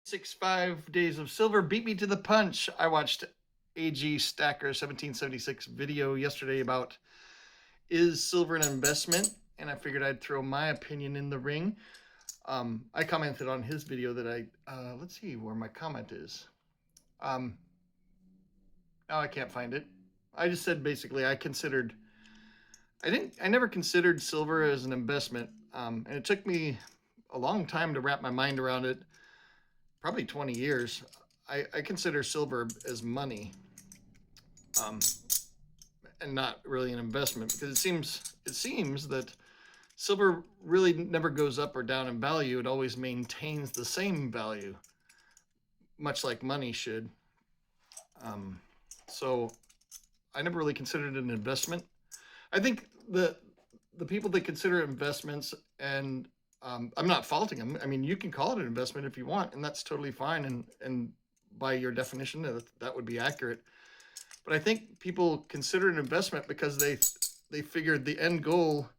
5 days of silver beat me to the punch. I watched AG Stacker 1776 video yesterday about is silver an investment, and I figured I'd throw my opinion in the ring. I commented on his video that let's see where my comment is. Now I can't find it. I just said basically I never considered silver as an investment, and it took me a long time to wrap my mind around it. Probably 20 years. I consider silver as money, um, and not really an investment, because it seems that silver really never goes up or down in value. It always maintains the same value, much like money should. So I never really considered it an investment. I think the people that consider investments, and I'm not faulting them. I mean, you can call it an investment if you want, and that's totally fine. And by your definition, that would be accurate. But I think people consider it an investment because they figured the end goal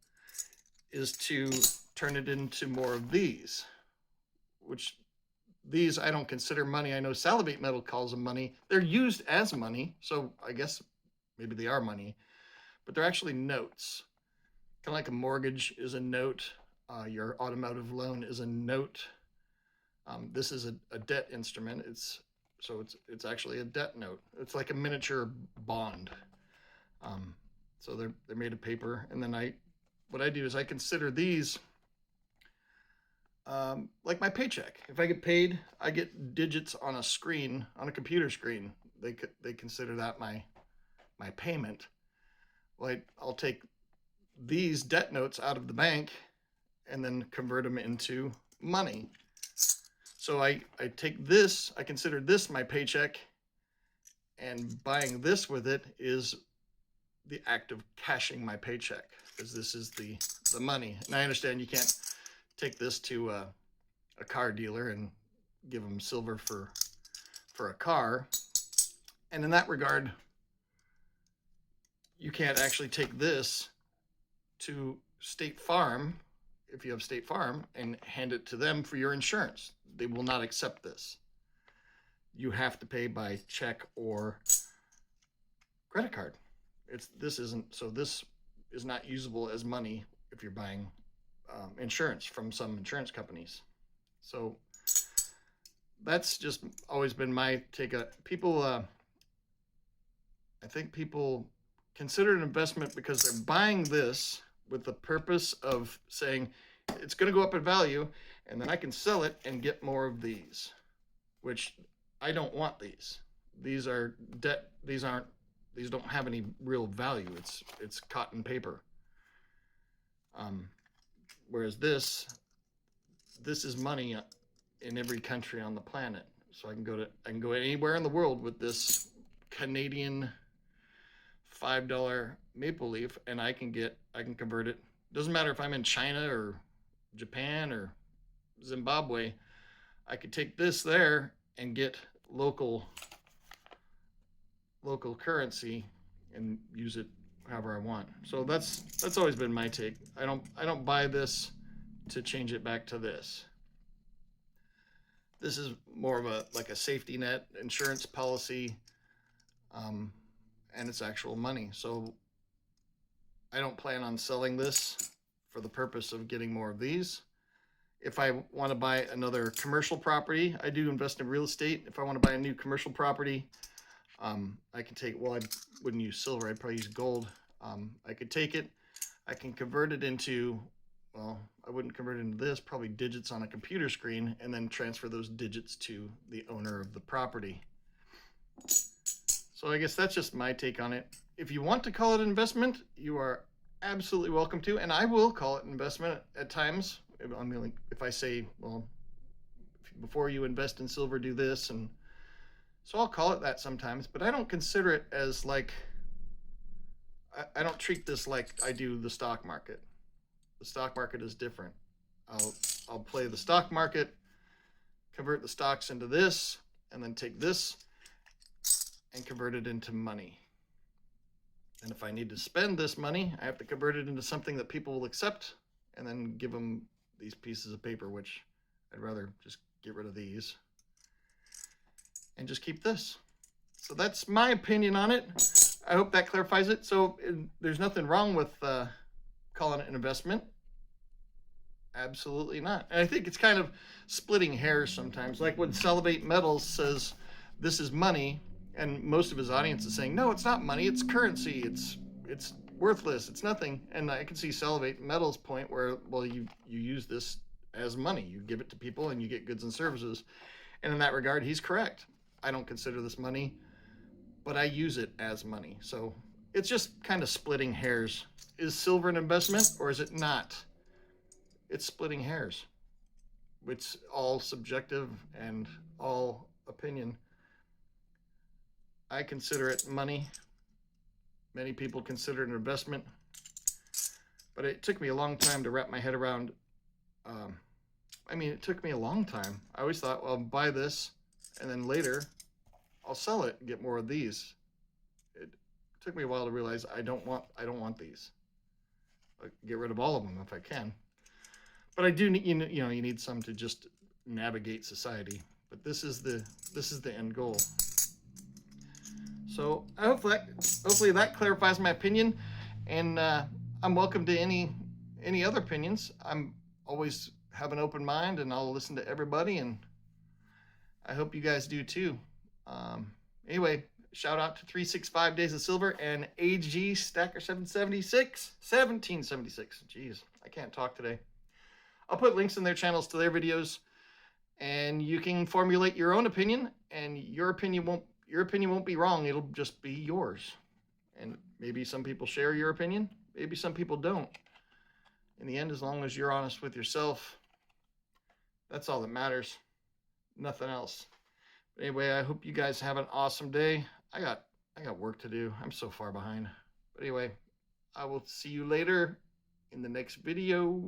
is to turn it into more of these, which these I don't consider money. I know Salivate Metal calls them money. They're used as money, so I guess maybe they are money, but they're actually notes. Kind of like a mortgage is a note. Your automotive loan is a note. This is a debt instrument. It's actually a debt note. It's like a miniature bond. So they're made of paper, and then what I do is I consider these like my paycheck. If I get paid, I get digits on a screen, on a computer screen. They consider that my payment. Well, I'll take these debt notes out of the bank and then convert them into money. So I take this, I consider this my paycheck, and buying this with it is the act of cashing my paycheck, because this is the money. And I understand you can't take this to a car dealer and give them silver for a car. And in that regard, you can't actually take this to State Farm, if you have State Farm, and hand it to them for your insurance. They will not accept this. You have to pay by check or credit card. This is not usable as money if you're buying insurance from some insurance companies. So that's just always been my take. People, I think people consider it an investment because they're buying this with the purpose of saying it's going to go up in value, and then I can sell it and get more of these, which I don't want. These are debt. These don't have any real value. It's cotton paper. Whereas this is money in every country on the planet. So I can go anywhere in the world with this Canadian $5 maple leaf, and I can convert it. Doesn't matter if I'm in China or Japan or Zimbabwe. I could take this there and get local currency and use it however I want. So that's always been my take. I don't buy this to change it back to this. This is more of a safety net insurance policy, and it's actual money. So I don't plan on selling this for the purpose of getting more of these. If I want to buy another commercial property, I do invest in real estate. If I want to buy a new commercial property, I can take, I wouldn't use silver, I'd probably use gold. I could take it, I can convert it into, I wouldn't convert it into this, probably digits on a computer screen, and then transfer those digits to the owner of the property. So I guess that's just my take on it. If you want to call it an investment, you are absolutely welcome to, and I will call it an investment at times. If I say, before you invest in silver, do this, and so I'll call it that sometimes, but I don't consider it as I don't treat this like I do the stock market. The stock market is different. I'll play the stock market, convert the stocks into this, and then take this and convert it into money. And if I need to spend this money, I have to convert it into something that people will accept, and then give them these pieces of paper, which I'd rather just get rid of these. and just keep this. So that's my opinion on it. I hope that clarifies it. So there's nothing wrong with calling it an investment. Absolutely not. And I think it's kind of splitting hairs sometimes. Like when Salivate Metals says this is money, and most of his audience is saying, no, it's not money, it's currency. It's worthless, it's nothing. And I can see Salivate Metals' point where, well, you use this as money. You give it to people and you get goods and services. And in that regard, he's correct. I don't consider this money, but I use it as money. So it's just kind of splitting hairs. Is silver an investment or is it not? It's splitting hairs. It's all subjective and all opinion. I consider it money. Many people consider it an investment. But it took me a long time to wrap my head around. It took me a long time. I always thought, well, I'll buy this, and then later I'll sell it and get more of these. It took me a while to realize I don't want these. I'll get rid of all of them if I can. But I do need, you need some to just navigate society. But this is the end goal. So hopefully that clarifies my opinion, and I'm welcome to any other opinions. I'm always have an open mind, and I'll listen to everybody, and I hope you guys do too. Anyway, shout out to 365 Days of Silver and AG Stacker 1776. Jeez, I can't talk today. I'll put links in their channels to their videos, and you can formulate your own opinion, and your opinion won't be wrong. It'll just be yours. And maybe some people share your opinion, maybe some people don't. In the end, as long as you're honest with yourself, that's all that matters. Nothing else. But anyway, I hope you guys have an awesome day. I got work to do. I'm so far behind. But anyway, I will see you later in the next video.